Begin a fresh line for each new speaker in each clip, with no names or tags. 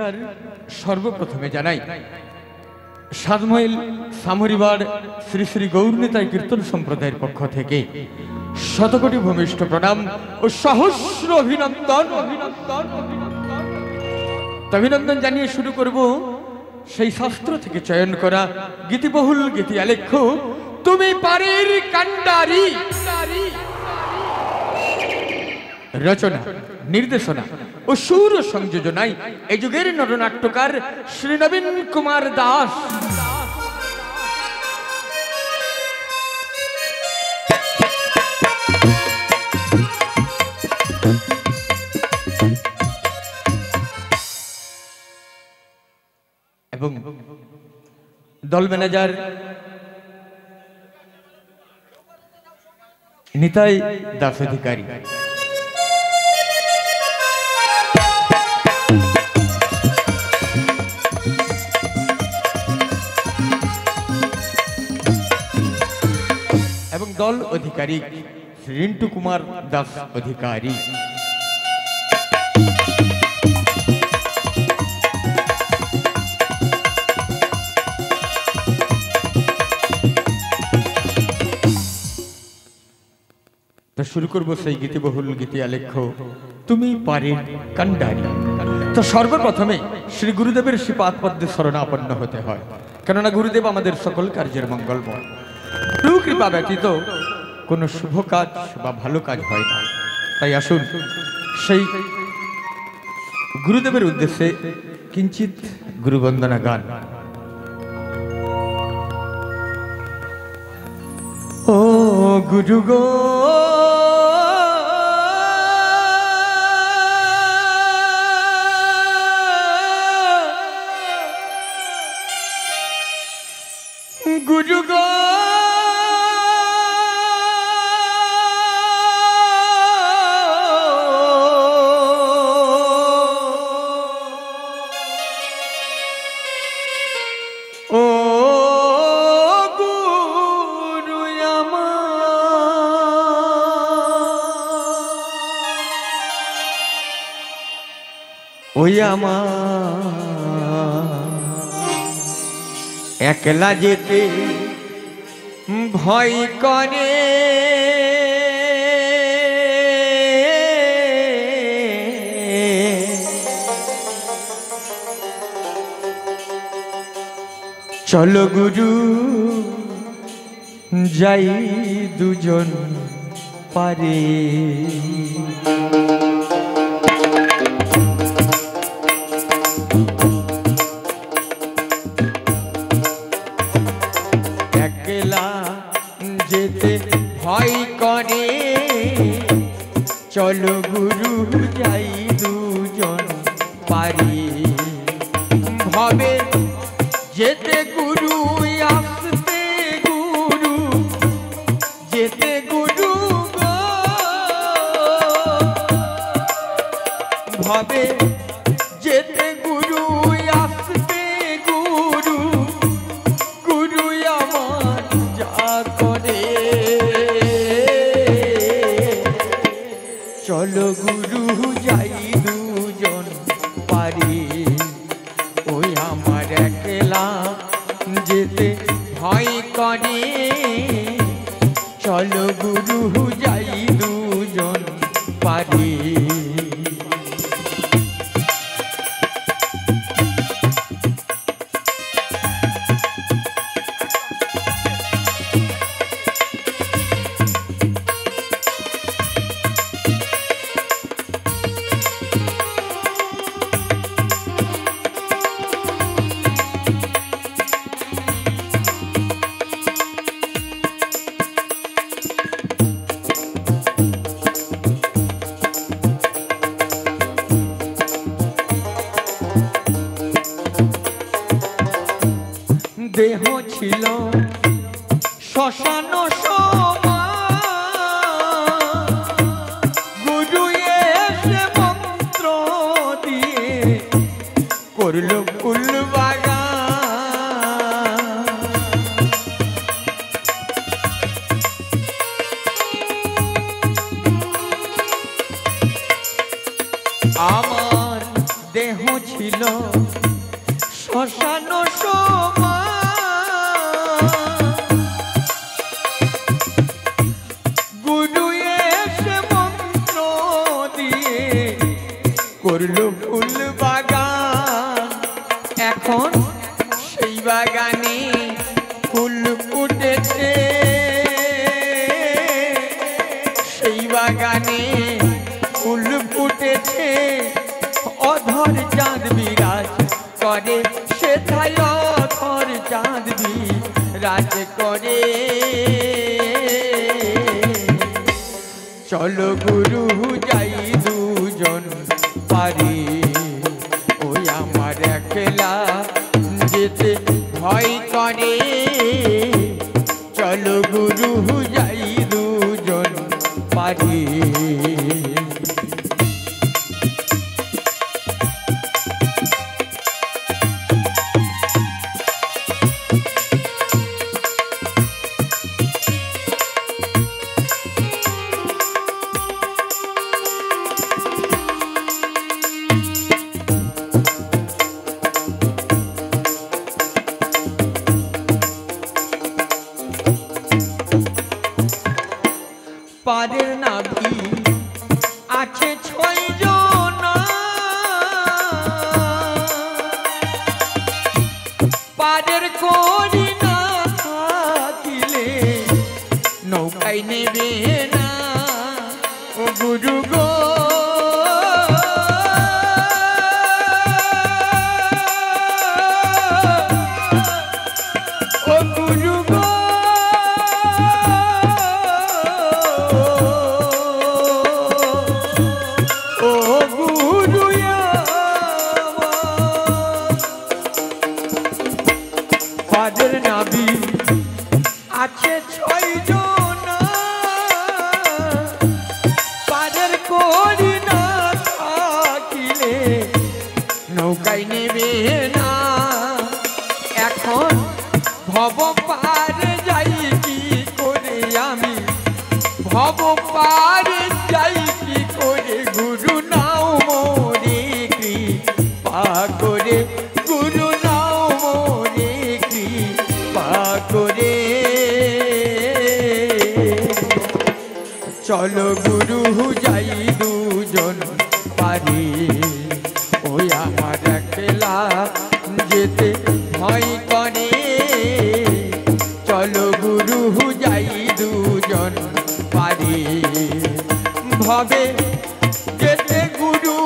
নমস্কার সর্বপ্রথমে জানাই সাতমাইল সামরিবার শ্রী শ্রী গৌরনীতাই কীর্তন সম্প্রদায়ের পক্ষ থেকে শতকোটি ভূমিষ্ঠ প্রণাম ও সহস্র অভিনন্দন অভিনন্দন জানিয়ে শুরু করব সেই শাস্ত্র থেকে চয়ন করা গীতিবহুল গীতি আলেখ্য তুমি পারের কান্ডারি। রচনা, নির্দেশনা ও সুর সংযোজনায় এই যুগের নরনাট্যকার শ্রী নবীন কুমার দাস। এবং দল ম্যানেজার নিতাই দাস অধিকারী। এবং দল অধিকারী রিন্টু কুমার দাস অধিকারী। তো শুরু করবো সেই গীতিবহুল গীতি আলেখ্য তুমি পারের কান্ডারি। তো সর্বপ্রথমে শ্রী গুরুদেবের শ্রীপাদ পদ্মে শরণাপন্ন হতে হয়, কেননা গুরুদেব আমাদের সকল কার্যের মঙ্গলময়। গুরু কৃপা ব্যতীত কোনো শুভ কাজ বা ভালো কাজ হয় না। তাই আসুন সেই গুরুদেবের উদ্দেশ্যে কিঞ্চিত গুরুবন্দনা গান। ও গুরু গো গুরু গো ও গুরু ওই একলা যেতে ভয় করে, চলো গুরু যাই দুজন পারে। ভয় করে চলো গুরু যাই দুজন পারি। ভাবে যেতে গুরু আসতে গুরু, যেতে গুরু গো ভাবে যেতে গুরু আসতে গুরু, গুরু আমার যা করে। চলো গুরু যাই দুজন পারি, ওই আমার একলা যেতে ভয় করে। চলো গুরু যাই দুজন পারি। দেহ ছিল শ্মশান গুরু এসে মন্ত্র দিয়ে করল ফুল বাগান। আমার দেহ ছিল শ্মশান সমান, গুরু এসে মন্ত্র দিয়ে করলো ফুল বাগান। এখন সেই বাগানে ফুল ফুটেছে, সেই বাগানে ফুল ফুটেছে, অধর চাঁদ বিরাজ করে সেথায়, অধর চাঁদ বিরাজ করে। চলো গুরু যাই দুজন পারি, ওই আমার একলা যেতে ভয় করে। চলো গুরু যাই দুজন পারি। পারের নাভি আছে 6 জন, পারের করি না থাকিলে নৌকায় নেবে না। ও গুরু গো ও গুরু গো পাদের নাভি আছে 6 জন, পাদের করি না থাকিলে নৌকায় নেবে না। এখন ভব পারে যাই কি করে আমি, ভব পারে যাই কি করে, গুরু নাও মোরে কৃপা করে, গুরু নাও মোরে কৃপা করে। চলো গুরু যাই দুজন পারি, ওই আমার একলা যেতে ভয় করে। চলো গুরু যাই দুজন পারি, ভবে যেতে গুরু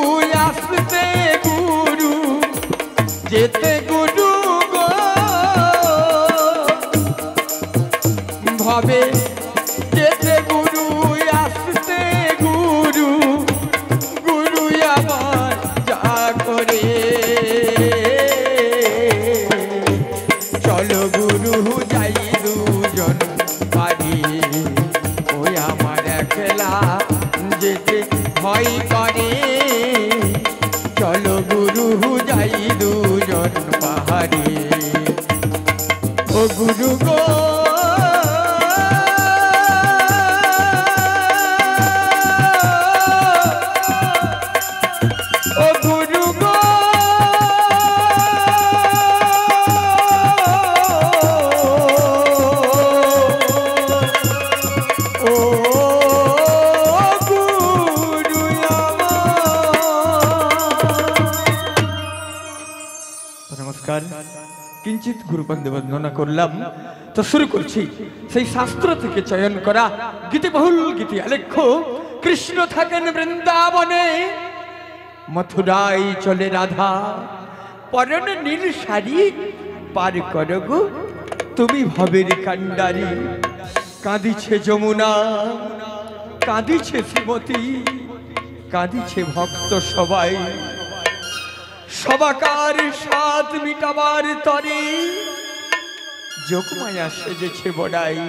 আসতে গুরু, যেতে গুরু গো ভবে যেতে গুরু আসতে গুরু, গুরু আমার যা করে। চলো গুরু যাই দুজন পারি, ওই আমার একলা যেতে ভয় করে। চলো গুরু যাই দুজন পাহাড়ি। ও গুরু গো ও গুরু গো ও গুরু নমস্কার। কিঞ্চিত গুরুপন্দে বন্দনা করলাম, তো শুরু করছি সেই শাস্ত্র থেকে চয়ন করা গীতিবহুল গীতি আলেখ্য। কৃষ্ণ থাকেন বৃন্দাবনে, মথুরায় চলে রাধা, পরনে নীল শাড়ি, পার করো গো তুমি ভবের কান্ডারি। কাঁদিছে যমুনা, কাঁদিছে শ্রীমতী, কাঁদিছে ভক্ত সবাই। সবাকার স্বাদ মিটাবার তরে যোগমায়া সেজেছে বড়াই।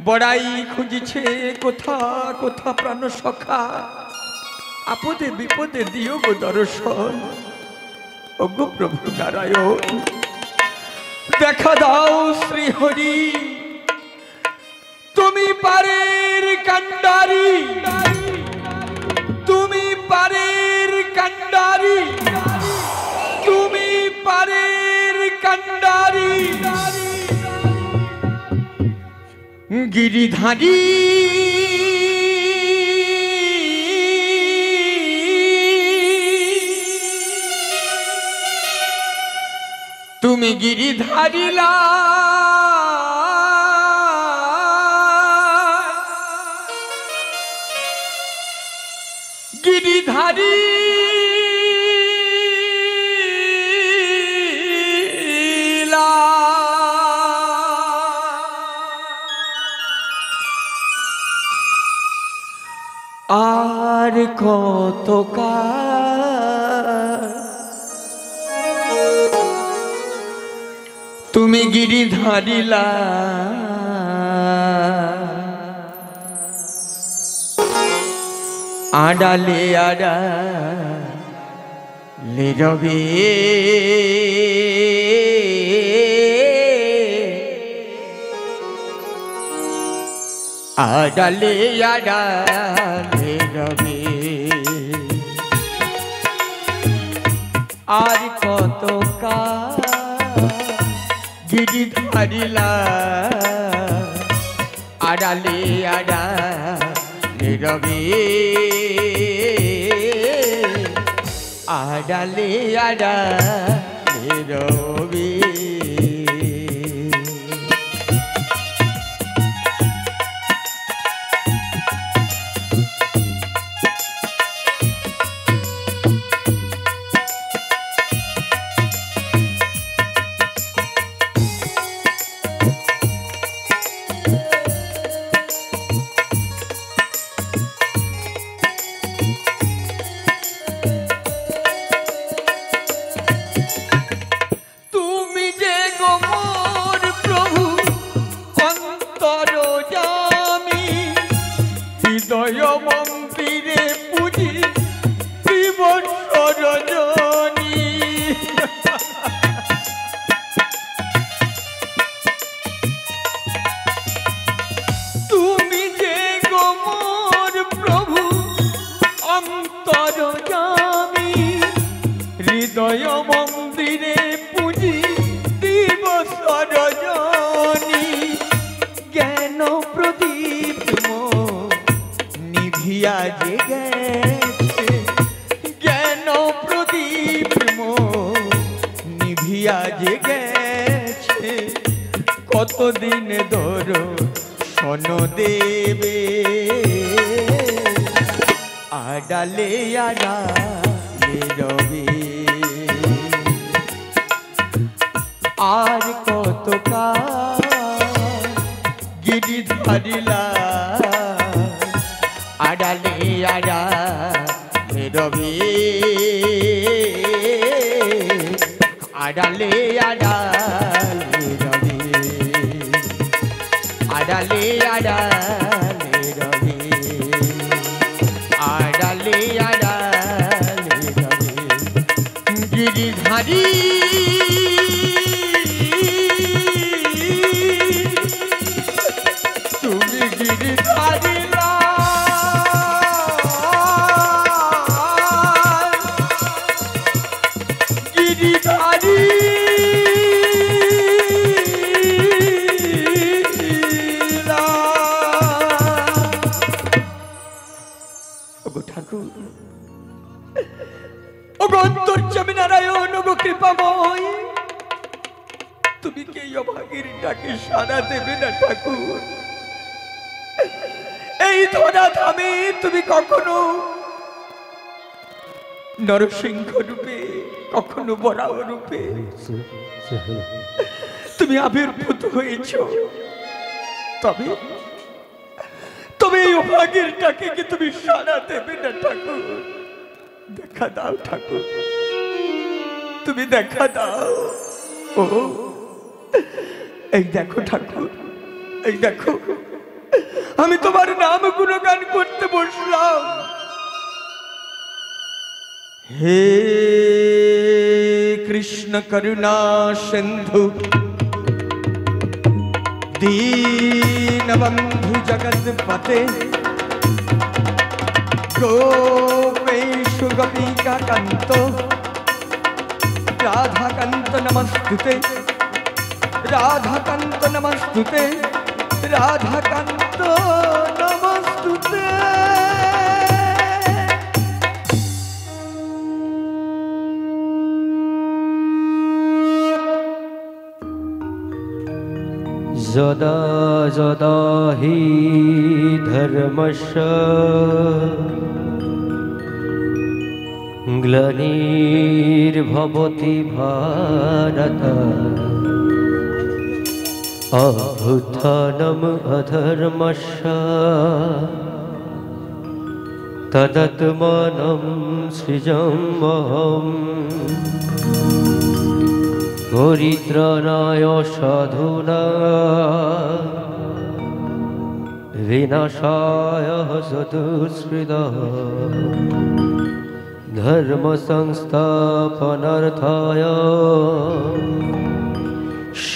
বড়াই খুঁজিছে কোথা কোথা প্রাণ সখা, আপদে বিপদে দিও গো দর্শন। ওগো প্রভু নারায়ণ দেখা দাও শ্রীহরি, তুমি পারের কান্ডারি, তুমি পারের কান্ডারি। গিরিধারী তুমি গিরিধারিলা গিরিধারী আর কত তুমি গিরিধারিলা আড়ালে আড়ালে রবে আড়ালে আড়ালে রবে আর কত গিরিধারিলা আড়ালে আড়ালে রবে আড়ালে আড়ালে রবে হৃদয় মন্দিরে পুজি দিব সরজনী জ্ঞান প্রদীপ নিভিয়া যে গেছে জ্ঞান প্রদীপ নিভিয়া যে গেছে কতদিন ধরো শোন দেবে আড়ালে আড়ালে রবে আর কত গিরিধারিলা আড়ালে আড়ালে রবে আড়ালে আড়ালে রবে আড়ালে আড়ালে রবে আড়ালে আড়ালে রবে গিরিধারী তুমি গিরিধারিলা গিরিধারী ঠাকুর অন্তর্যামী নারায়ণ গো কৃপাময় তুমি কি অভাগীর ডাকে সাড়া দেবে না ঠাকুর এই ধরা ধামে তুমি কখনো নরসিংহ রূপে কখনো বরাহ রূপে তুমি আবির্ভূত হয়েছ তবে তবে এই অভাগীর ডাকে কি তুমি সাড়া দেবে না ঠাকুর দেখা দাও ঠাকুর তুমি দেখা দাও ও এই দেখো ঠাকুর এই দেখো আমি তোমার নাম গুণগান করতে বসলাম হে কৃষ্ণ করুণা সিন্ধু দীনবন্ধু জগৎপতে গোপেশু গোপিকা কান্ত রাধাকান্ত নমস্তুতে রাধাকান্ত নমস্তুতে রাধাকান্ত নমস্তুতে।
যদা যদা হি ধর্মস্য গ্লানির্ভবতি ভারত অভ্যুত্থানম অধর্মস্য তদাত্মানম সৃজাম্যহম পরিত্রাণায় সাধূনাং বিনাশায় চতুষ্কৃতঃ ধর্ম সংস্থাপনার্থায়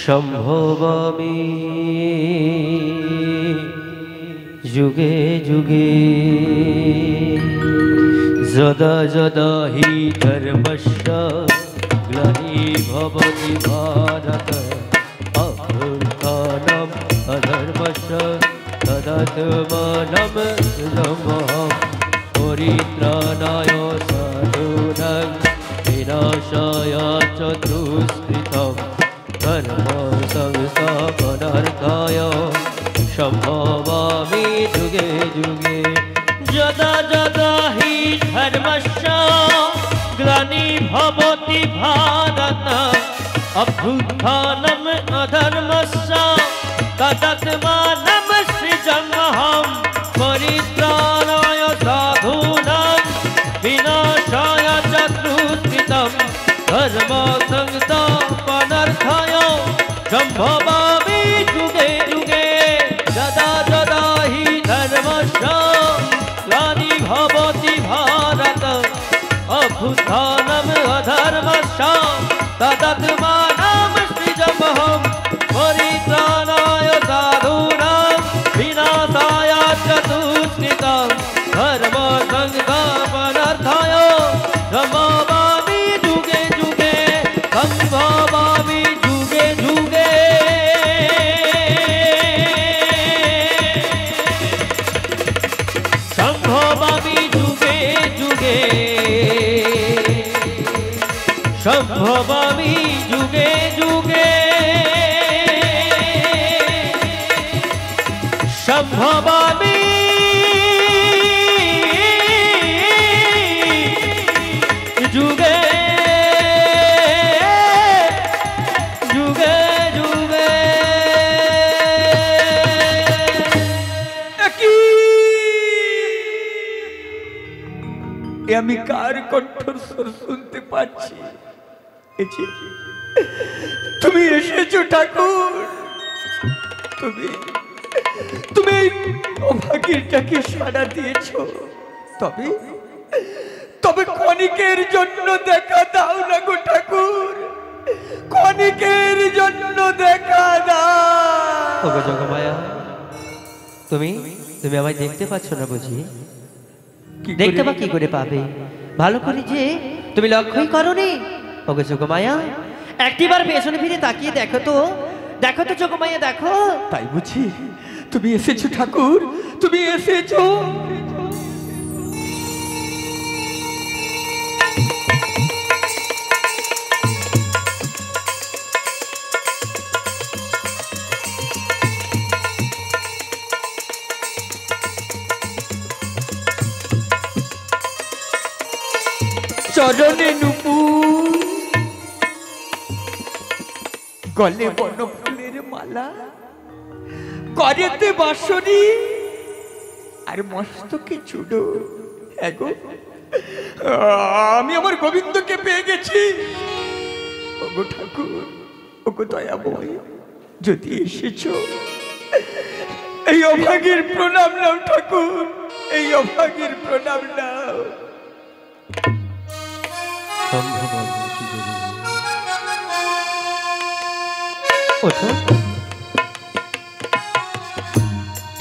সম্ভবামি যুগে যুগে। যদা যদা হি ধর্মস্য গ্লানির্ভবতি ভারত অভ্যুত্থানম অধর্মস্য তদাত্মানম সৃজাম্যহম পরিত্রাণায় সাধূনাং বিনাশায় চতুষ্কৃতঃ ধর্ম সংস্থাপনার্থায় সম্ভবামি যুগে যুগে। যদা যদা হি ধর্মস্য গ্লানির্ভবতি ভারত অভ্যুত্থানম অধর্মস্য তদাত্মানম সৃজাম্যহম পরিত্রাণায় সাধূনাং বিনাশায় চতুষ্কৃতঃ ধর্ম সংস্থাপনার্থায় সম্ভবামি যুগে যুগে। যদা যদা হি ধর্মস্য গ্লানির্ভবতি ভারত অভ্যুত্থানম অধর্মস্য তদাত্মানম সৃজাম্যহম পরিত্রাণায় সাধূনাং বিনাশায় চতুষ্কৃতঃ ধর্ম সংস্থাপনার্থায় সম্ভবামি যুগে যুগে। সম্ভবামি যুগে যুগে। সম্ভবামি যুগে যুগে। সম্ভবামি যুগে যুগে। সম্ভবামি যুগে যুগে যুগে।
আমি কার কণ্ঠস্বর শুনতে পাচ্ছি? তুমি এসেছো ঠাকুর। তুমি তুমি অভাগীরটাকে সাড়া দিয়েছো। তবে তবে ক্ষণিকের জন্য দেখা দাও না গো ঠাকুর, ক্ষণিকের জন্য দেখা দাও।
ওগো যোগমায়া, তুমি তুমি আমায় দেখতে পাচ্ছ না বুঝি? দেখতে বা কি করে পাবে? ভালো করে যে তুমি লক্ষ্যই করোনি। ওগো যোগমায়া, একটিবার পেছনে ফিরে তাকিয়ে দেখো তো, দেখো তো যোগমায়া, দেখো।
তাই বুঝি? তুমি এসেছো ঠাকুর, তুমি এসেছো। চরণে নুপুর, গলে বনফুলের মালা, করেতে বাঁশরি আর মস্তকে চূড়ো। এগো আমি আমার গোবিন্দকে পেয়ে গেছি। ওগো ঠাকুর, ওগো দয়াময়, যদি এসেছো এই অভাগীর প্রণাম নাও ঠাকুর, এই অভাগীর প্রণাম নাও।
ওঠো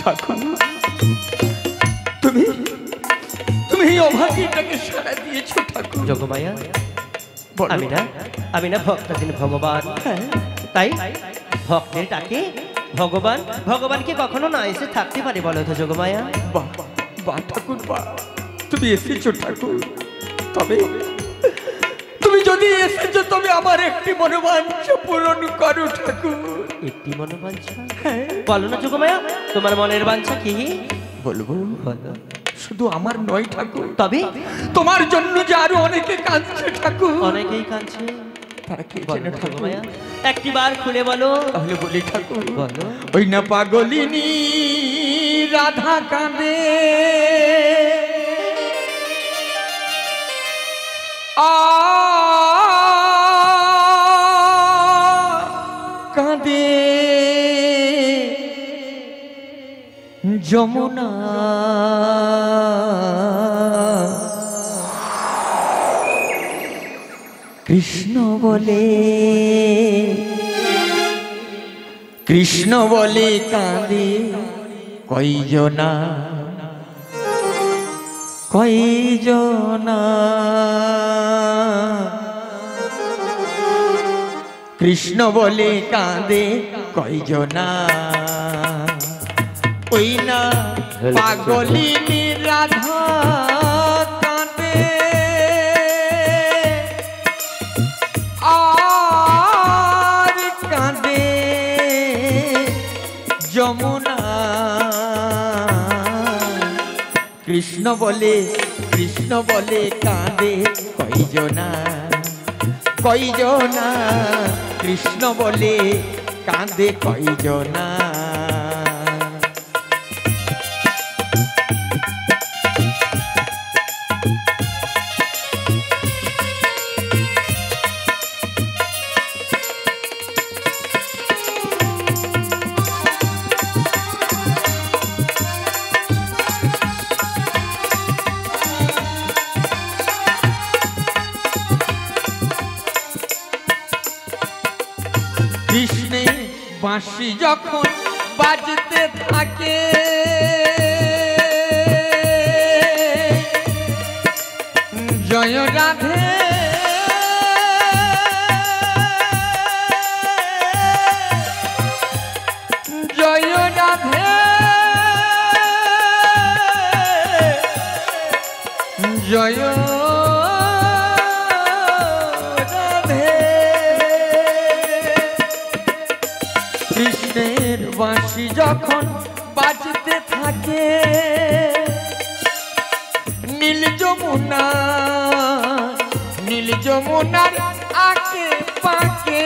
ঠাকুর, তুমি তুমি এই অভাগীটাকে সাড়া দিয়েছো ঠাকুর।
যোগমায়া, আমি না ভক্তাধীন ভগবান, তাই ভক্তের ডাকে ভগবান ভগবান কি কখনো না এসে থাকতে পারে বলো তো যোগমায়া?
বাহ বাহ ঠাকুর বাহ, তুমি এসেছো ঠাকুর, তবে তুমি যদি এসেছো তবে আমার একটি মনোবাঞ্ছা পূরণ করো ঠাকুর।
একটি মনোবাঞ্ছা? বলো না যোগমায়া, তোমার মনের বাঞ্ছা কি?
বলবো,
বলো।
শুধু আমার নয় ঠাকুর,
তবে
তোমার জন্য যে আরো অনেকে কাঁদছে ঠাকুর।
অনেকেই কাঁদছে,
তারা কে
বলো
চেনে
না
ঠাকুর?
যোগমায়া, একটি বার খুলে বলো।
তাহলে বলি ঠাকুর,
বলো।
ওই না পাগলিনী রাধা কাঁদে, কাঁদে যমুনা, কৃষ্ণ বলে, কৃষ্ণ বলে কাঁদে কয়জনা, কয়জনা, কৃষ্ণ বলে কাঁদে কয়জনা, ওই না পাগলিনী রাধা কাঁদে, আর কাঁদে যমুনা, কৃষ্ণ বলে, কৃষ্ণ বলে কাঁদে কয়জনা, কয়জনা, কৃষ্ণ বলে কাঁদে কয়জনা। কৃষ্ণের বাঁশি যখন বাজতে থাকে, জয় রাধে, জয় রাধে, জয় কৃষ্ণের বাঁশি যখন বাজতে থাকে, নীল যমুনা, নীল যমুনার আঁকে পাকে,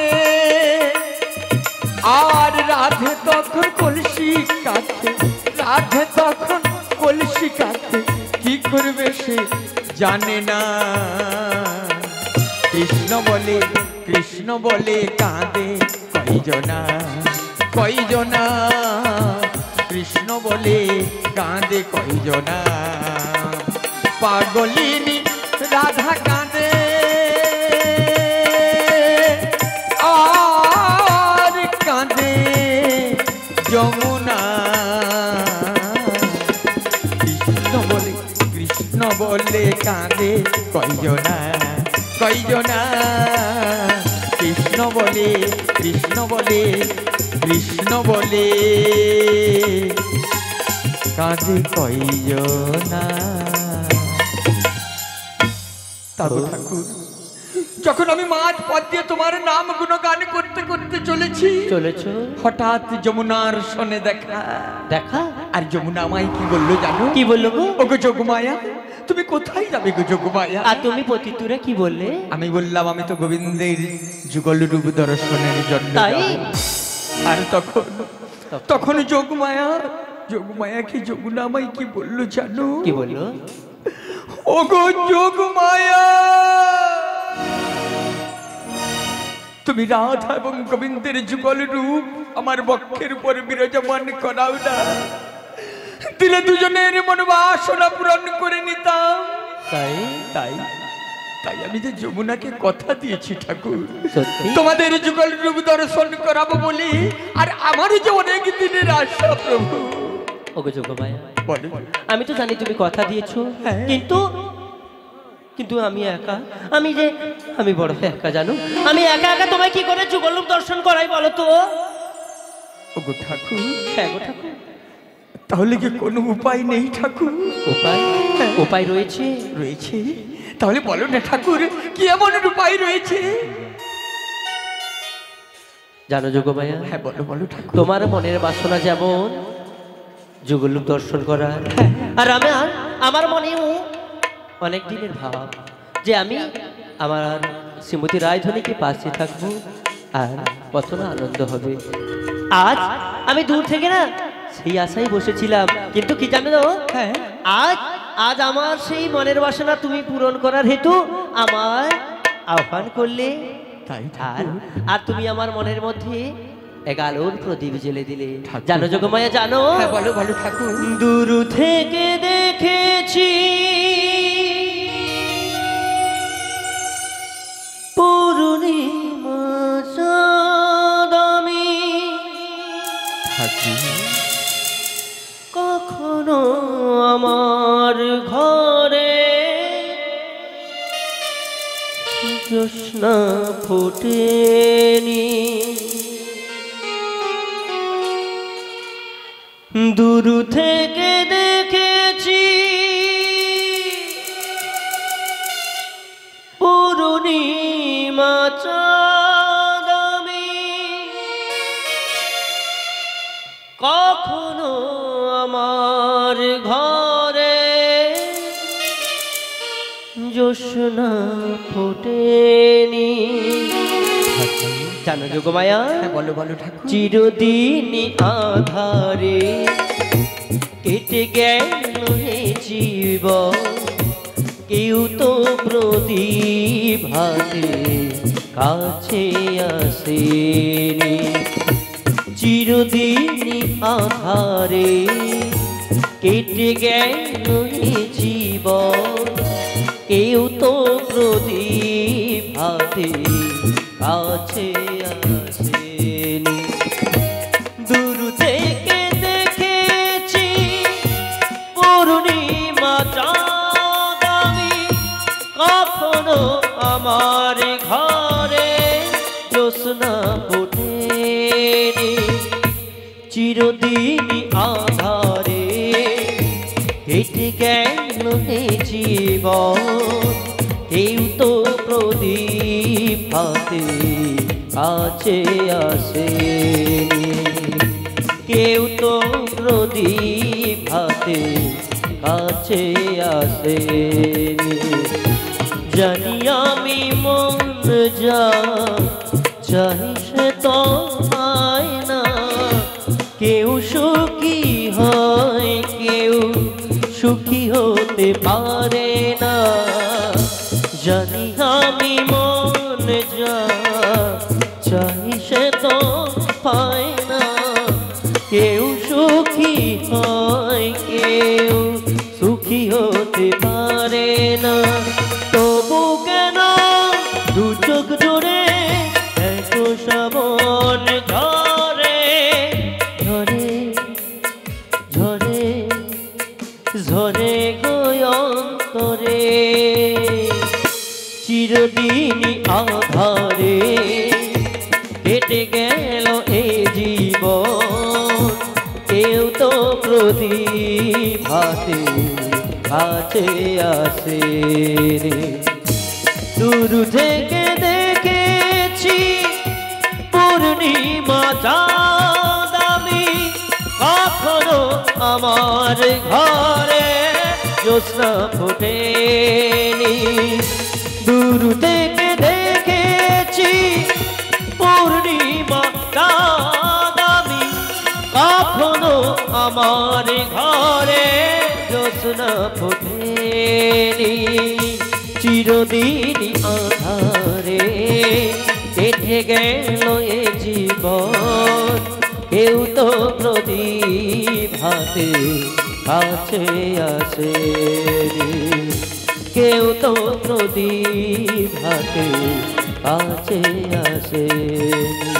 আর রাধে তখন কলসি কাছে, রাধে তখন কলসি কাছে, কি করবে সে জানে না, কৃষ্ণ বলে, কৃষ্ণ বলে কাঁদে কয়জনা, কয়জনা, কৃষ্ণ বলে কাঁদে কয়জনা, পাগলিনী রাধা কাঁদে, আর কাঁদে যমুনা, কৃষ্ণ বলে, কৃষ্ণ বলে কাঁদে কয়জনা, কয়জনা, কৃষ্ণ বলে, কৃষ্ণ বলে, কৃষ্ণ বলে কাঁদে কয়জনা। ঠাকুর, যখন আমি মাঝ পথ দিয়ে তোমার নাম গুণগান করতে করতে চলেছি,
চলেছ,
হঠাৎ যমুনার সনে দেখা,
দেখা,
আর যমুনা আমায় কি বললো জানো?
কি বললো গো?
ওগো যোগমায়া, তুমি কোথায় যাবে গো যোগমায়া?
আর তুমি পতিতুরে কি বললে?
আমি বললাম আমি তো গোবিন্দের যুগল রূপ দর্শনের জন্য
তাই?
আর তখন, তখন যোগমায়া, যোগমায়া কি যমুনা আমায় কি বললো জানো?
কি বললো?
ওগো যোগমায়া, তুমি রাধা এবং গোবিন্দের যুগল রূপ আমার বক্ষের উপর বিরাজমান করাও না, দিলে দুজনের মনোবাসনা পূরণ করে নিতাম।
তাই?
তাই তাই আমি যে যমুনাকে কথা দিয়েছি ঠাকুর,
সত্যি?
তোমাদের যুগল রূপ দর্শন করাবো বলি, আর আমার যে অনেক দিনের আশা প্রভু।
ওগো যোগমায়া,
বলো,
আমি তো জানি তুমি কথা দিয়েছো,
হ্যাঁ।
কিন্তু কিন্তু আমি একা, আমি বড় একা জানো, আমি একা একা তোমায় কি করে যুগলরূপ দর্শন করাই বলো তো?
ওগো ঠাকুর,
হ্যাঁ গো ঠাকুর।
তাহলে কি কোনো উপায় নেই ঠাকুর?
উপায়? উপায় রয়েছে।
রয়েছে? তাহলে বলো না ঠাকুর, কি এমন উপায় রয়েছে?
জানো যোগমায়া?
হ্যাঁ বলো বলো ঠাকুর।
তোমার মনের বাসনা যেমন যুগলূপ দর্শন করার, আর আমার মনেও অনেক দিনের ভাব যে আমি আমার শ্রীমতী রায়ধনীকে পাশে থাকবো আর কত না আনন্দ হবে। আজ আমি দূর থেকে না সেই আশায় বসেছিলাম, কিন্তু কি জানো
হ্যাঁ
আজ আজ আমার সেই মনের বাসনা তুমি পূরণ করার হেতু আমার আহ্বান করলে,
তাই
আর
ঠাকুর।
আর তুমি আমার মনের মধ্যে এক আলোর প্রদীপ জ্বেলে দিলে। জানো যোগমায়া জানো?
হ্যাঁ বলো বলো ঠাকুর।
দূর থেকে দেখেছি পূর্ণিমা চাঁদ আমি,
ঠাকুর
কখনো আমার ঘরে জ্যোৎস্না ফোটেনি। দূর থেকে দেখেছি পূর্ণিমা চাঁদ আমি, কখনো আমার ঘরে জ্যোৎস্না ফোটেনি। জানো যোগমায়া?
হ্যাঁ বলো বলো ঠাকুর।
চিরদিন আধারে কেটে গেল হে জীবন, কেউ তো প্রদীপ হাতে কাছে আসেনি। চিরদিন আধারে কেটে গেল হে জীবন, কেউ তো প্রদীপ হাতে কাছে আসেনি। দূর থেকে দেখেছি পূর্ণিমা চাঁদ আমি, কখনো আমার ঘরে জ্যোৎস্না ফোটেনি। চিরদিন আধারে কেটে গেল হে জীবন, কেউ তো প্রদীপ হাতে কাছে আসেনি। কেউ তো প্রদীপ হাতে কাছে আসেনি। জানি আমি মন যা চাই সে তো হয় না, কেউ সুখী হয় কেউ সুখী হতে পারে না। জানি আমি মন যা চাই সে তো পায় না, কেউ সুখী হয় কেউ সুখী হতে পারে না। তবু কেন দু চোখ জোড়ে এত শ্রাবণ ঝরে ঝরে ঝরে ঝরে গয়ন্তরে। চিরদিন আধারে কেটে গেল এ জীবন, কেউ তো প্রদীপ হাতে কাছে আসে রে। দূর থেকে দেখেছি পূর্ণিমা চাঁদ আমি, কখনো আমার ঘরে জ্যোৎস্না ফোটেনি। দূর থেকে দেখেছি পূর্ণিমা চাঁদ আমি, কখনো আমার ঘরে জ্যোৎস্না ফোটেনি। চিরদিন আধারে কেটে গেল এ জীবন, কেউ তো প্রদীপ হাতে কাছে আসেনি। কেউ তো প্রদীপ হাতে কাছে আসেনি।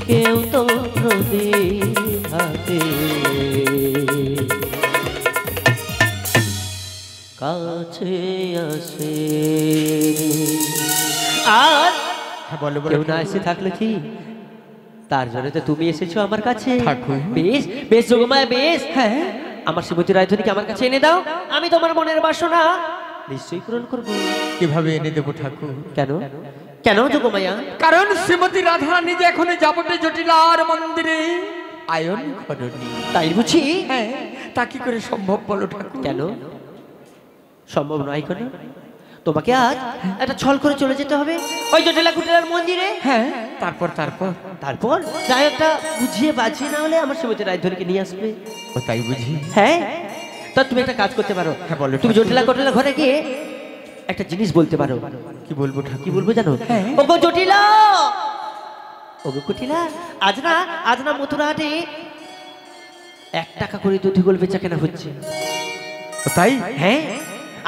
কেউ তো প্রদীপ হাতে কাছে আসে। আর
হ্যাঁ বলো বলো
কেউ না
ঠাকুর।
এসে থাকলে কি তার জন্য তো তুমি এসেছো আমার কাছে।
ঠাকুর।
বেশ বেশ যোগমায়া বেশ, হ্যাঁ আমার শ্রীমতী রায়ধনীকে আমার কাছে এনে দাও, আমি তোমার মনের বাসনা নিশ্চয়ই পূরণ করব।
কিভাবে এনে দেবো ঠাকুর?
কেন কেন যোগমায়া?
কারণ শ্রীমতী রাধা নিজে এখন যাবতে জটিলার মন্দিরে আয়ন করনি।
তাই বুঝি?
হ্যাঁ, তা কি করে সম্ভব বলো ঠাকুর?
কেন সম্ভব নয়? কেন? তোমাকে আজ একটা ছল করে চলে যেতে হবে ওই জটিলা কুটিলার মন্দিরে।
হ্যাঁ, তারপর তারপর
তারপর যাই একটা বুঝিয়ে বাজিয়ে না হলে আমার শ্রীমতী রায়ধনীকে নিয়ে আসবে।
ও তাই বুঝি?
হ্যাঁ, তা তুমি একটা কাজ করতে পারো।
হ্যাঁ, বলো।
তুমি জটিলা কুটিলা ঘরে গিয়ে একটা জিনিস বলতে পারো।
কি বলবো ঠাকুর?
কি বলবো জানো?
হ্যাঁ।
ওগো জটিলা, ওগো কুটিলা, আজ না মথুরা হাটে 1 টাকা করে দুধি গোল বেচা কেনা হচ্ছে।
ও তাই?
হ্যাঁ,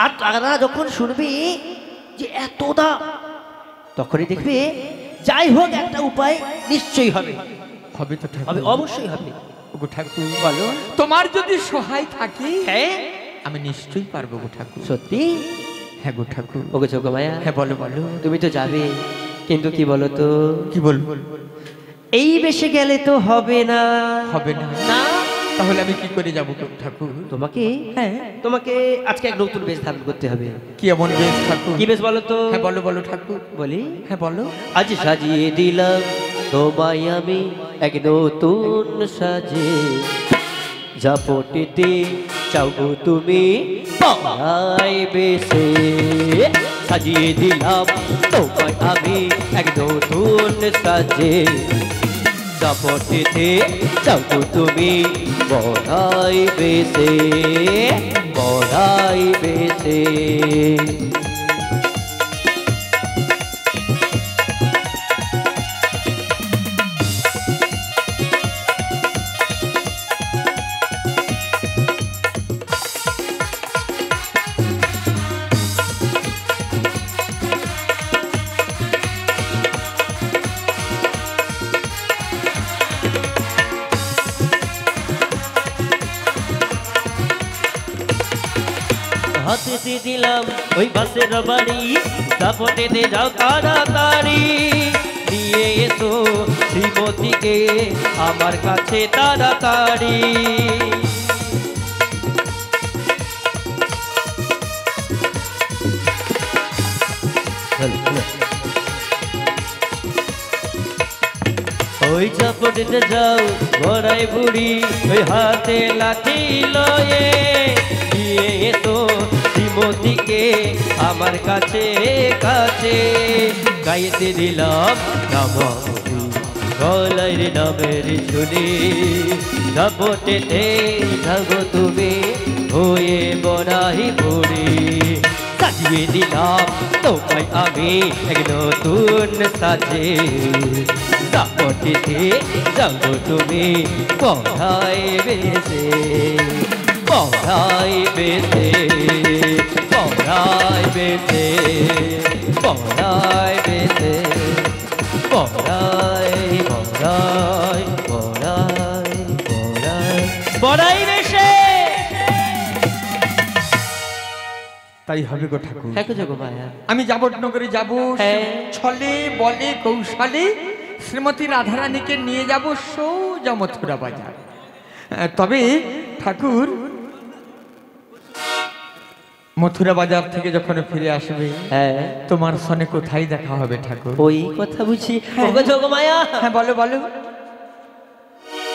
আর তারা যখন শুনবে যে এত দাম, তখনই দেখবে যাই হোক একটা উপায় নিশ্চয়ই হবে।
হবে তো ঠাকুর?
হবে, অবশ্যই হবে।
ওগো ঠাকুর,
বলো।
তোমার যদি সহায় থাকে
হ্যাঁ,
আমি নিশ্চয়ই পারবো গো ঠাকুর।
সত্যি?
হ্যাঁ গো ঠাকুর।
ওগো যোগমায়া,
হ্যাঁ বলো বলো।
তুমি তো যাবে, কিন্তু কি বলো তো,
কি বলবো?
এই বেশে গেলে তো হবে না।
হবে না?
না,
তাহলে আমি কি করে যাবো গো ঠাকুর?
তোমাকে তোমাকে আজকে এক নতুন বেশ ধারণ করতে হবে।
কি এমন বেশ ঠাকুর?
কি বেশ বলো তো?
হ্যাঁ বলো বলো ঠাকুর।
বলি,
হ্যাঁ বলো।
আজ সাজিয়ে দিলাম তোমায় আমি এক নতুন সাজে, ঝাপটিতে চাও গো তুমি পাড়ায় বেশে। সাজিয়ে দিলাম তোমায় আমি এক নতুন সাজে, ঝাপটিতে চাও গো তুমি পাড়ায় বেশে, পাড়ায় বেশে। হাতে দিলাম ওই বাসের বাড়ি, দাপটেতে যাও তাড়াতাড়ি, নিয়ে এসো শ্রীমতীকে আমার কাছে তাড়াতাড়ি। ওই ঝাপটেতে যাও বড়াই বুড়ি, ওই হাতে লাঠি লয়ে, নিয়ে এসো শ্রীমতীকে আমার কাছে কাছে। গাইতে দিলাম নামাবি গলায় নামের শুনি, ঝাপটেতে যাগো তুমি হয়ে বড়াই বুড়ি। সাজিয়ে দিলাম তোমায় আমি এক নতুন সাজে, ঝাপটেতে যাগো তুমি পড়াই বেশে, পড়াই বেশে, পড়াই বেশে, পড়াই বেশে, পড়াই পড়াই পড়াই পড়াই পড়াই বেশে।
তাই হবে গো ঠাকুর।
হ্যাঁ গো যোগমায়া,
আমি যাবটনগরে যাব,
হ্যাঁ।
ছলে বলে কৌশলে শ্রীমতী রাধারানীকে নিয়ে যাব সোজা মথুরা বাজার। তবে ঠাকুর, মথুরা বাজার থেকে যখন ফিরে আসবে
হ্যাঁ
তোমার সনে কোথায় দেখা হবে ঠাকুর?
ওই কথা বুঝি। ওগো যোগমায়া,
হ্যাঁ বলো বলো।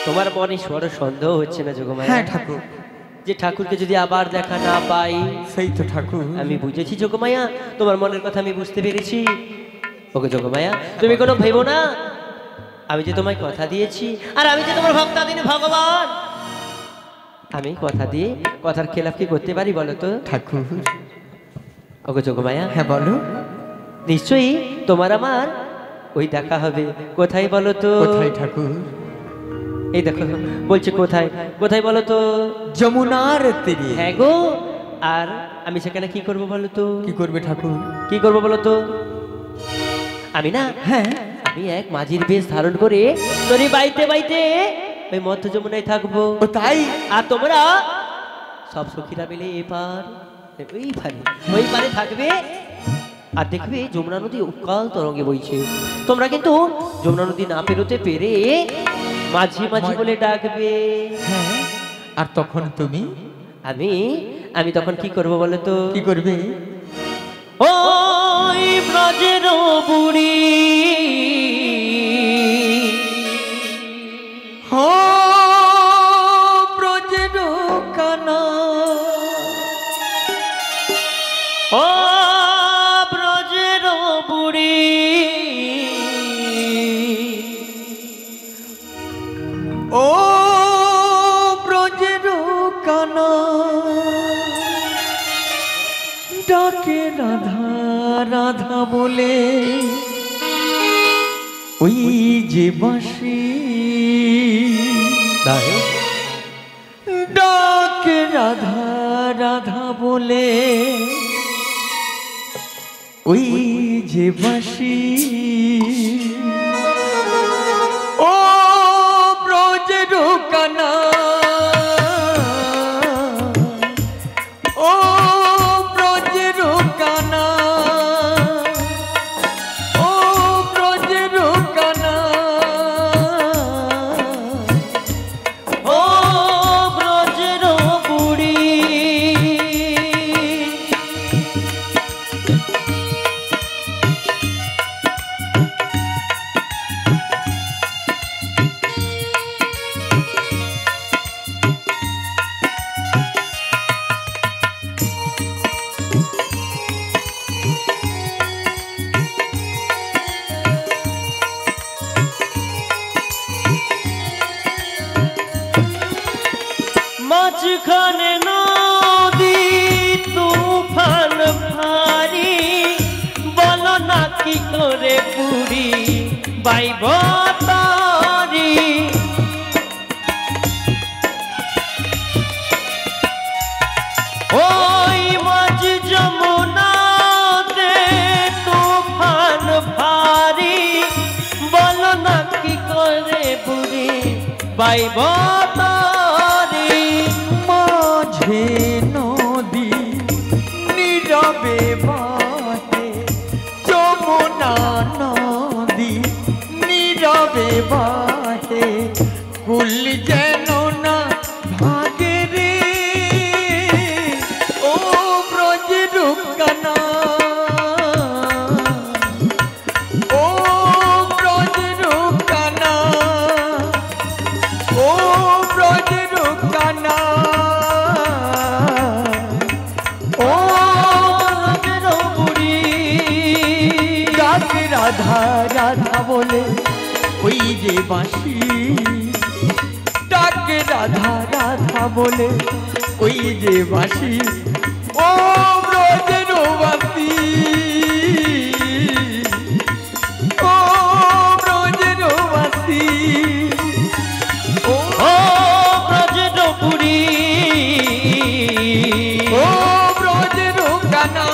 তোমার মনে বড় সন্দেহ হচ্ছে না যোগমায়া?
হ্যাঁ ঠাকুর।
যে ঠাকুরকে যদি আবার দেখা না পাই।
সেই তো ঠাকুর।
আমি বুঝেছি যোগমায়া, তোমার মনের কথা আমি বুঝতে পেরেছি। ওগো যোগমায়া, তুমি কোনো ভেবো না, আমি যে তোমায় কথা দিয়েছি, আর আমি যে তোমার ভক্তাধীন ভগবান, আমি কথা দিয়ে কথার খেলাফ কি করতে পারি বলো তো
ঠাকুর?
ওগো যোগমায়া,
হ্যাঁ বলো।
নিশ্চয়ই তোমার আমার ওই দেখা হবে। কোথায় বলো তো?
কোথায় ঠাকুর?
এই দেখো বলছে কোথায়, কোথায় বলো তো?
যমুনার তীরে।
হ্যাঁ গো, আর আমি সেখানে কি করব বলো তো?
কি করবে ঠাকুর?
কি করব বলো তো? আমি না,
হ্যাঁ,
আমি এক মাঝির বেশ ধারণ করে তোর বাইতে বাইতে ওই মধ্য যমুনায় থাকবো।
ও তাই?
আর তোমরা সব সখীরা মিলে এপার ওই পারে থাকবে, আর দেখবে যমুনা নদী উত্তাল তরঙ্গে বইছে। তোমরা কিন্তু যমুনা নদী না পেরোতে পেরে মাঝি মাঝি বলে ডাকবে।
হ্যাঁ, আর তখন তুমি?
আমি তখন কি করব বলো তো?
কি করবে?
ওই ব্রজের বুড়ি
ব্রজের কানা,
ও ব্রজের বুড়ি
ও ব্রজের কানা, ডাকে রাধা রাধা বলে ওই যে বাঁশি, ডাকে রাধা রাধা বলে ওই যে বাঁশি। ও ব্রজের কানা, ও ব্রজের কানা, ও ব্রজের কানা,
ও ব্রজের বুড়ি। মাঝখানে নদী তুফান ভারী, বলো না কি করে পুরি বাইব তারি। ওই মাঝ যমুনাতে তুফান ভারী, বলো না কি করে পুরি বাইব তারি।
মাঝে নদী নীরবে বাহে, যমুনা নদী নীরবে বাহে, কুল যেন না ভাগে রে ও ব্রজের কানা, ও ব্রজের কানা, ও ব্রজের কানা, ও ব্রজের বুড়ি, ডাকে রাধা রাধা বলে ওই যে বাঁশি, ডাকে রাধা রাধা বলে ওই যে বাঁশি। ও ব্রজের বাঁশি, ও ব্রজের বাঁশি,
ও ব্রজের বুড়ি,
ও ব্রজের কানা,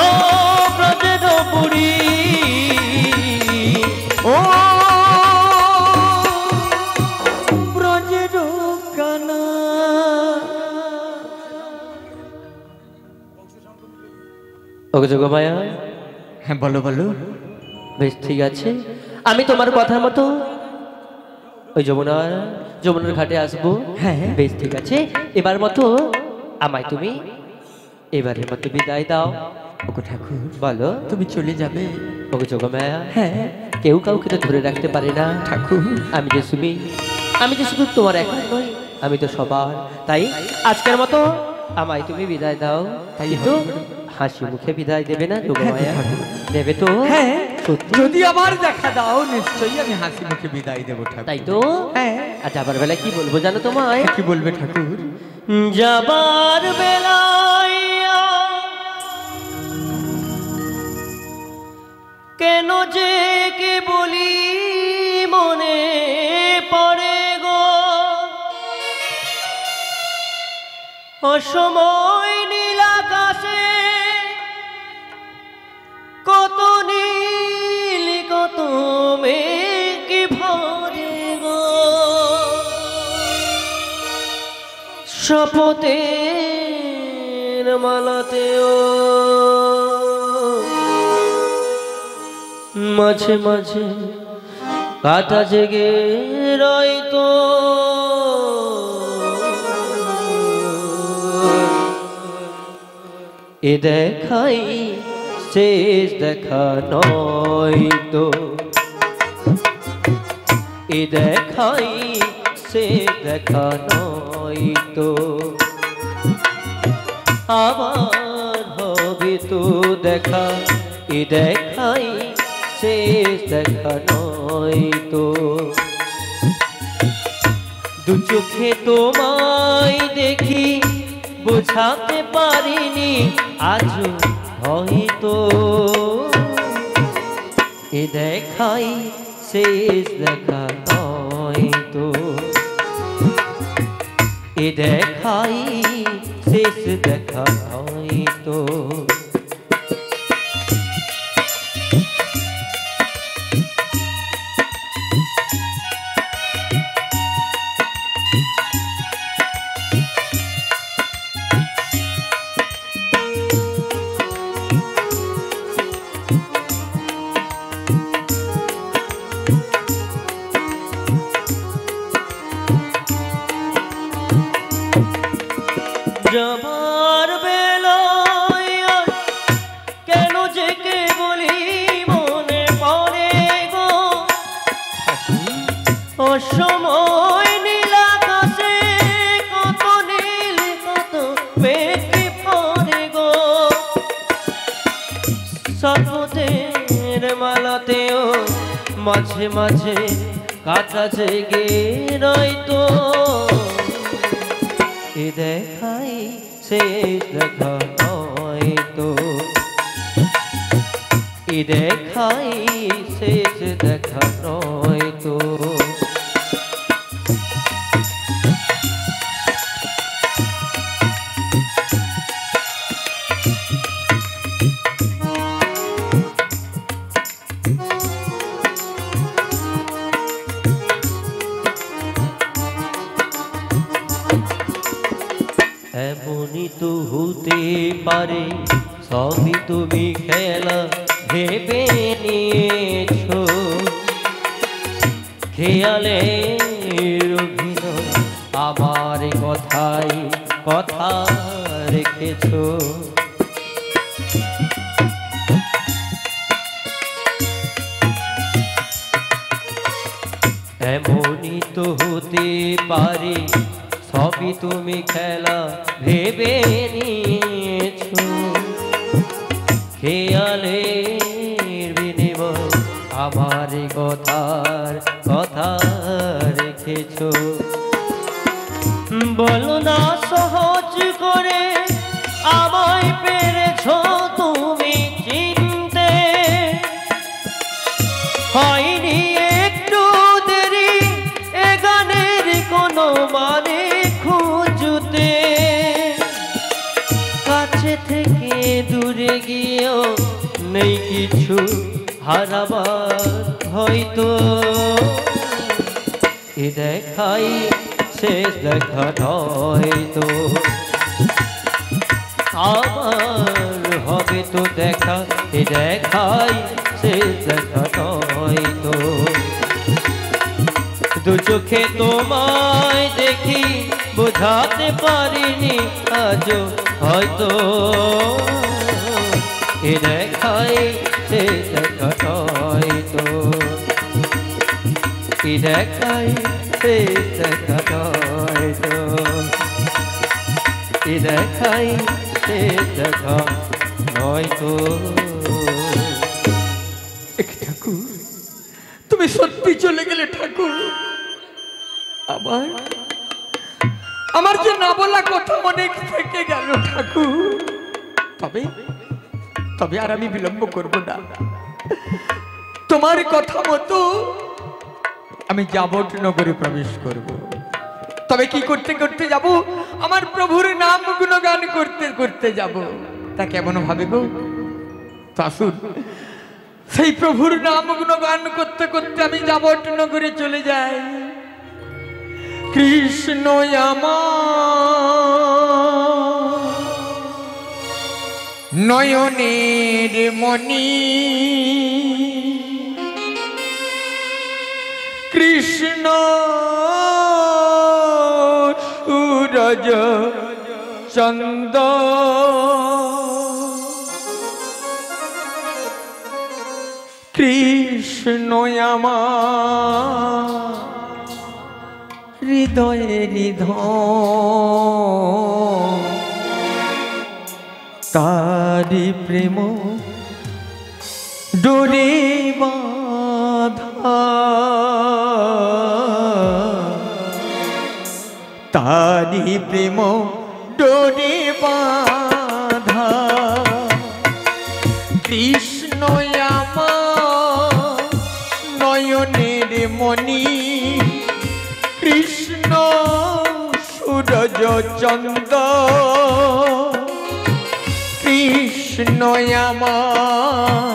ও ব্রজের বুড়ি,
ও ব্রজের কানা।
ওগো যোগমায়া,
হ্যাঁ বলো বলো।
বেশ ঠিক আছে, আমি তোমার কথার মতো ওই যমুনার ঘাটে আসবো।
হ্যাঁ।
বেশ ঠিক আছে, এবার মতো আমায় তুমি এবারের মতো বিদায় দাও।
ওগো ঠাকুর,
বলো।
তুমি চলে যাবে?
ওগো যোগমায়া,
হ্যাঁ
কেউ কাউকে তো ধরে রাখতে পারে না
ঠাকুর।
আমি যে শুধু তোমার একা নই, আমি তো সবার। তাই আজকের মতো আমায় তুমি বিদায় দাও।
তাই
তো
হবে।
হাসি মুখে বিদায় দেবে না যোগমায়া?
হ্যাঁ, ঠাকুর।
দেবে তো?
হ্যাঁ,
সত্যি?
যদি আবার দেখা দাও নিশ্চয়ই আমি হাসি মুখে বিদায় দেবো ঠাকুর।
তাই তো?
হ্যাঁ।
আর যাবার বেলা কি বলবো জানো তোমায়?
কি বলবে ঠাকুর?
যাবার বেলায় কেন যে কে বলি মনে পড়ে গো, অসময় নীল আকাশে কত নীল কত মেঘ ভরে গো, শপথের মালাতেও মাঝে মাঝে কাটা জেগে রইতো এ দেখাই শেষ দেখা নয়তো এ দেখাই শেষ দেখা নয়তো আবার হবে তো দেখা এ দেখাই শেষ দেখা নয়তো দু চোখে তোমায় দেখি বোঝাতে পারিনি আজ হয়তো এ দেখাই শেষ দেখা নয়তো এ দেখাই শেষ দেখা নয়তো যাবার বেলায় কেন যে কে বলি মনে পড়ে গো অসময় নীল আকাশে কত নীল কত মেঘে পড়ে গো শপথের মালাতেও মাঝে মাঝে কাটা জেগে রইতো এ দেখাই শেষ দেখা নয়তো এ দেখাই শেষ দেখা নয়তো এমনই তো হতে পারে সবই তুমি খেলা ভেবে নিয়েছো খেয়ালের অভিনয় আমার কথায় কথা রেখেছো এমনই তো হতে পারে সবই তুমি খেলা ভেবে নিয়েছো খেয়ালের বিনিময় আমার কথার কথা রেখেছো বলো না সহজ করে আমায় পেরেছো তুমি চিনতে হয়নি একটু দেরি এ গানের কোনো মানে খুঁজতে কাছে থেকে দূরে গিয়েও নেই কিছু হারাবার হয়তো এ দেখাই শেষ দেখা নয়তো আবার হবে তো দেখা এ দেখাই শেষ দেখা নয়তো দু চোখে তোমায় দেখি বোঝাতে পারিনি আজও হয়তো এ দেখাই শেষ দেখা নয়তো এ দেখাই শেষ দেখা নয়তো এ দেখাই শেষ দেখা নয়তো
ঠাকুর তুমি সত্যি চলে গেলে ঠাকুর আবার আমার যে না বলা কথা অনেক থেকে গেল ঠাকুর তবে তবে আর আমি বিলম্ব করব না তোমার কথা মতো আমি যাবট নগরে প্রবেশ করব তবে কি করতে করতে যাব আমার প্রভুর নাম গুণগান করতে করতে যাব তা কেমন ভাবে গো তো আসুন সেই প্রভুর নাম গুণগান করতে করতে আমি যাবট নগরে চলে যাই কৃষ্ণ আমার নয়নের মণি কৃষ্ণ সূরজ চন্দ্র কৃষ্ণ আমার হৃদয়ের ধন তারি প্রেম ডোরে বাঁধা তারি প্রেম ডোরে বাঁধা কৃষ্ণ আমার নয়নের মণি কৃষ্ণ সূরজ চন্দ্র কৃষ্ণ আমার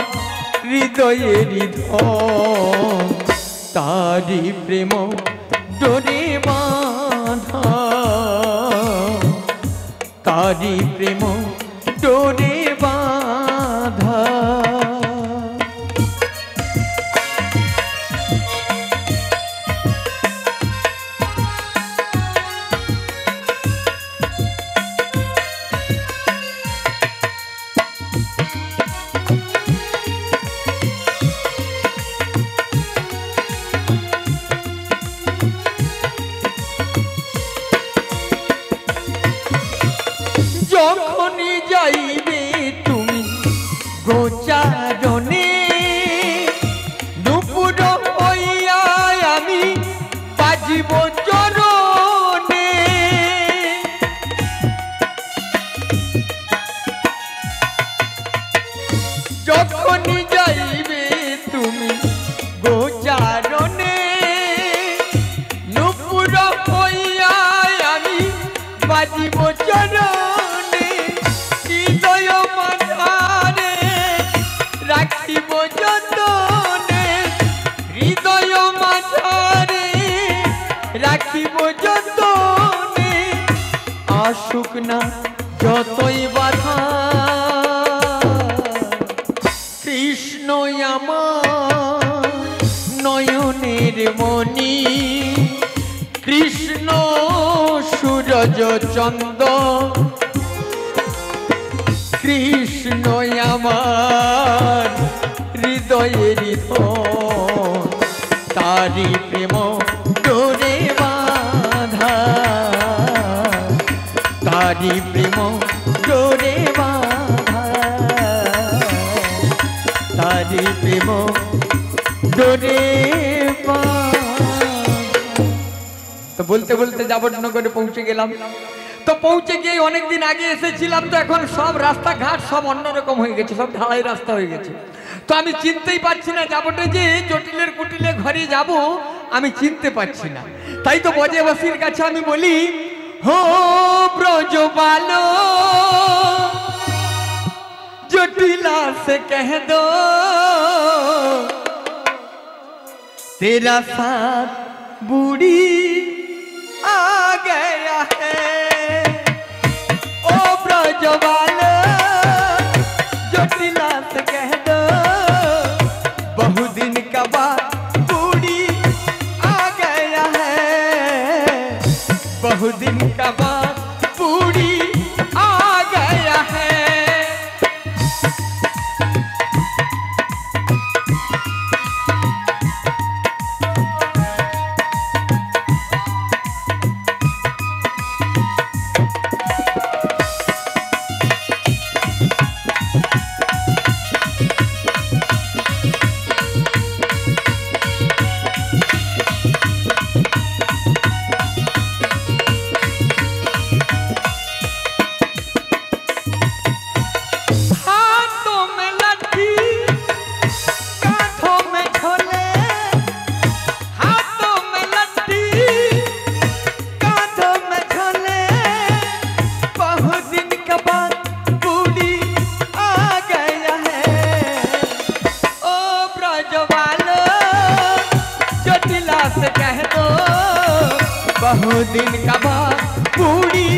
হৃদয়ের ধন তারি প্রেম ডোরে বাঁধা তারি প্রেম ডোরে বাঁধা যখনই যাইবে তুমি গোচারণে দুপুর হইয়া আমি বাজিব চরণে যখনই যাইবে তুমি গোচারণে দুপুর হইয়া আমি বাজিব চরণে রাখিব যতনে হৃদয় মাঝারে রাখিব যতনে আসুক না যতই বাধা কৃষ্ণ আমার নয়নের মণি কৃষ্ণ সূরজ চন্দ্র কৃষ্ণ আমার হৃদয়ের ধন তারি প্রেম ডোরে বাঁধা তারি প্রেম ডোরে বাঁধা তারি প্রেম ডোরে তো বলতে বলতে যাবটনগরে পৌঁছে গেলাম। তো পৌঁছে গিয়ে অনেকদিন আগে এসেছিলাম, তো এখন সব রাস্তাঘাট সব অন্যরকম হয়ে গেছে, সব ঢালাই রাস্তা হয়ে গেছে। তো আমি চিনতেই পারছি না যাবটে যে জটিলের কুটিলে ঘরে যাব আমি চিনতে পারছি না। তাই তো ব্রজবাসীর কাছে আমি বলি, হো ব্রজবালো জটিলা से कह दो तेरा साथ बूढ़ी आ गया है। ओ ब्रजवालो जटिला से कह दो बहुत दिन का बाद बूढ़ी आ गया है। बहुत दिन का बाद बूढ़ी आ गया है। बहुत दिन का बाद बूढ़ी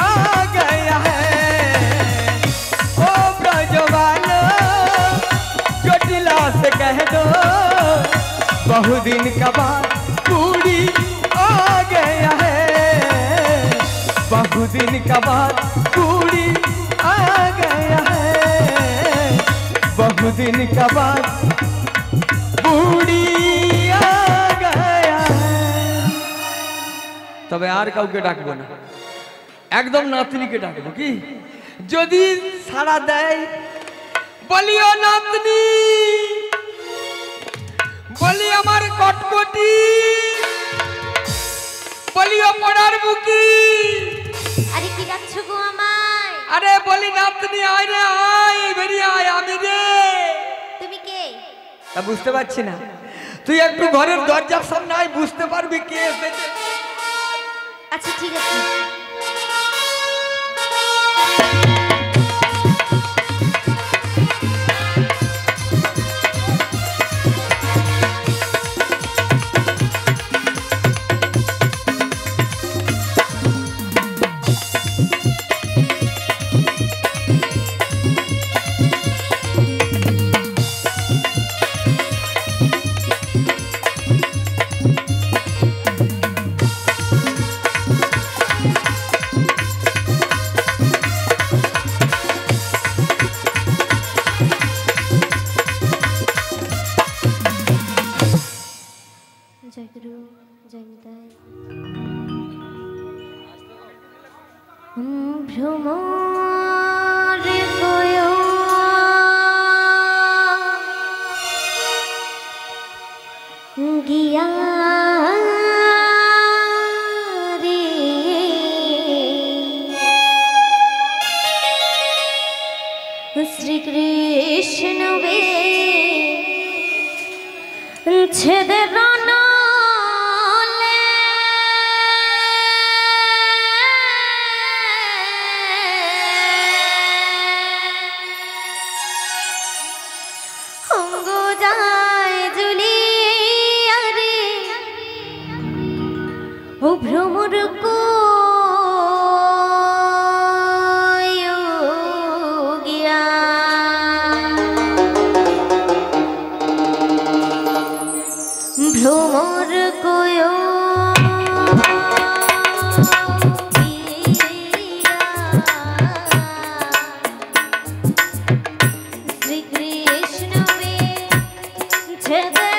आ गया है। ओ ब्रजवालो जटिला से कह दो बहुत दिन का बाद का बाद पूरी आ गया है, बहुदिन का बाद पूरी आ गया है। তবে আর কাউকে ডাকবো না, একদম নাতনিকে ডাকবো। কি যদি সাড়া দেয় বলিও নাতনি, বলি আমার কটকটি, বলিও পড়ার বুকি।
আরে কি ডাকছো গো আমায়?
আরে বলি নাতনি আয় রে আয়, বেরিয়ে আয়। আমি রে।
তুমি কে?
তা বুঝতে পারছি না, তুই একটু ঘরের দরজার সামনে আয়, বুঝতে পারবি কে এসেছে।
আচ্ছা ঠিক আছে। জয় গুরু, জয় নিতাই। ভ্রমর গয়ো গিয়া রে, শ্রীকৃষ্ণ বে ছেদে ভ্রমর গিয়া ভ্রমর শ্রীকৃষ্ণ ছেদে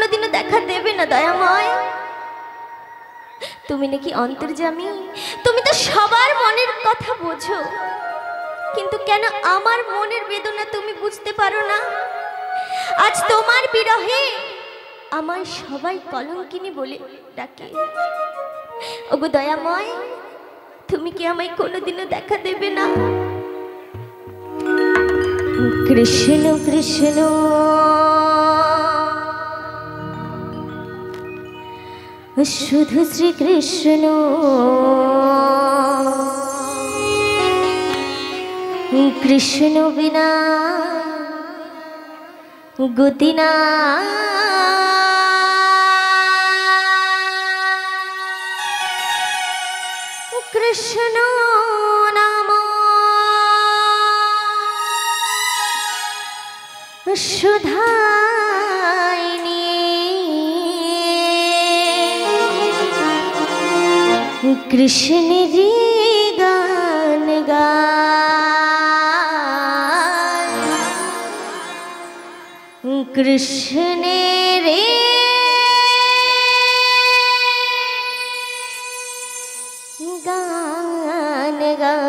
কোনোদিনও দেখা দেবে না দয়াময়? তুমি নাকি অন্তর্যামী, তুমি তো সবার মনের কথা বোঝো, কিন্তু কেন আমার মনের বেদনা তুমি বুঝতে পারো না? আজ তোমার বিরহে আমার সবাই কলঙ্কিনী বলে ডাকে। ওগো দয়াময়, তুমি কি আমায় কোনোদিনও দেখা দেবে না? কৃষ্ণ কৃষ্ণ শুধু শ্রীকৃষ্ণ, কৃষ্ণ বিনা গতি না। কৃষ্ণ নাম সুধাইনি, কৃষ্ণের গান গায়, কৃষ্ণের গান গায়।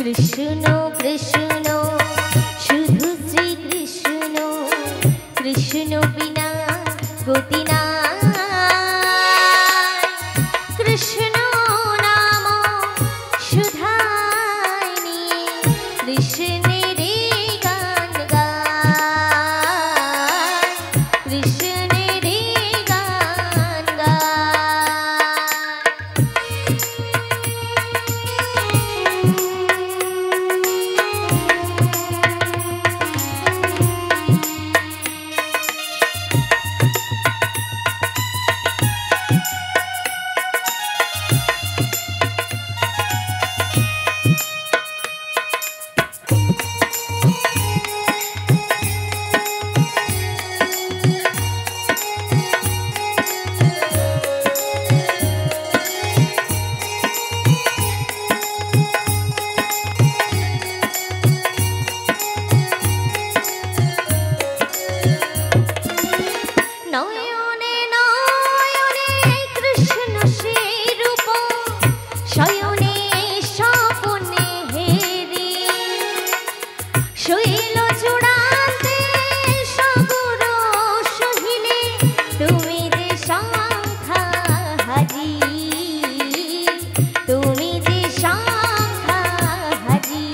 কৃষ্ণ কৃষ্ণ শুধু শ্রীকৃষ্ণ, কৃষ্ণ বিনা গতি না। কৃষ্ণ নাম সুধাইনি, কৃষ্ণের গান গায়, কৃষ্ণের গান গায়। নয়নে নয়নে কৃষ্ণ সেই রূপ, শয়নে স্বপনে হেরি, শৈল চূড়ান্তে সাগর সহিলে, তুমি যে সংখ্যা হারি, তুমি যে সংখ্যা হারি।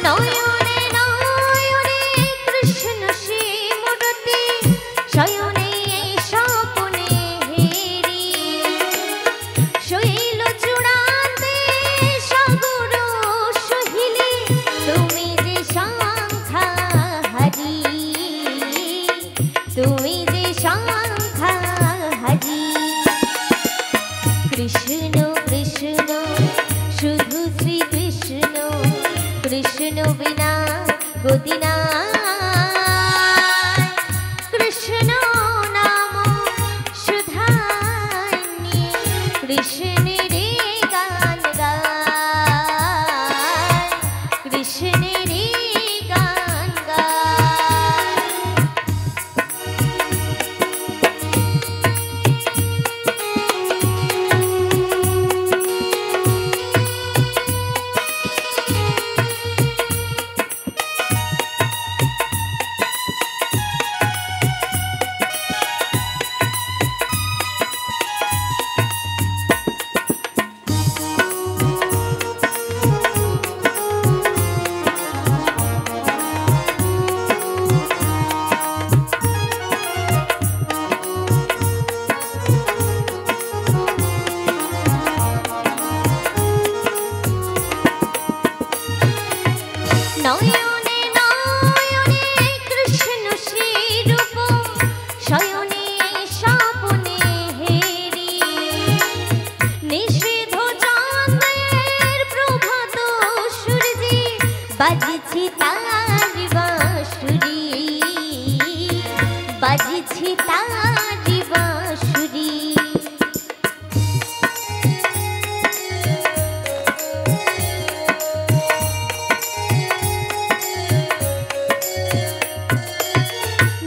নয়নে নয়নে কৃষ্ণ সেই মূর্তি, শয়নে স্বপনে হেরি, শৈল চূড়ান্তে সাগর সহিলে, তুমি যে সংখ্যা হারি, তুমি যে সংখ্যা হারি। কৃষ্ণ কৃষ্ণ শুধু শ্রীকৃষ্ণ, কৃষ্ণ বিনা গতি না। কৃষ্ণ নাম সুধাইনি, কৃষ্ণের গান গায়, কৃষ্ণের গান গায়। নয়নে নয়নে কৃষ্ণ শ্রীরূপ শয়নে স্বপ্নে হেরি নিষিদ্ধ চাঁদের প্রভাত সূর্যে বাজছে তার বাঁশুরি বাজছে তার বাঁশুরি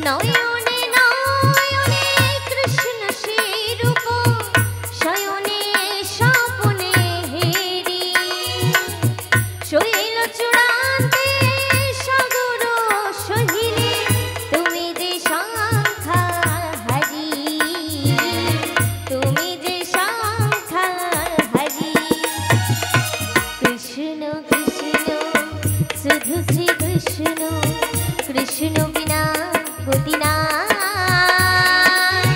নয়নে নয়নে কৃষ্ণ শ্রীরূপ শয়নে স্বপ্নে হেরি শৈল চূড়ান্তে সাগর সহিলে তুমি যে সংখ্যা হারি তুমি যে সংখ্যা হারি কৃষ্ণ কৃষ্ণ শুধু শ্রী কৃষ্ণ কৃষ্ণ বিনা গতি নাই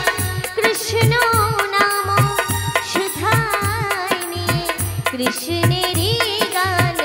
কৃষ্ণ নাম সুধায় নিয়ে কৃষ্ণেরই গান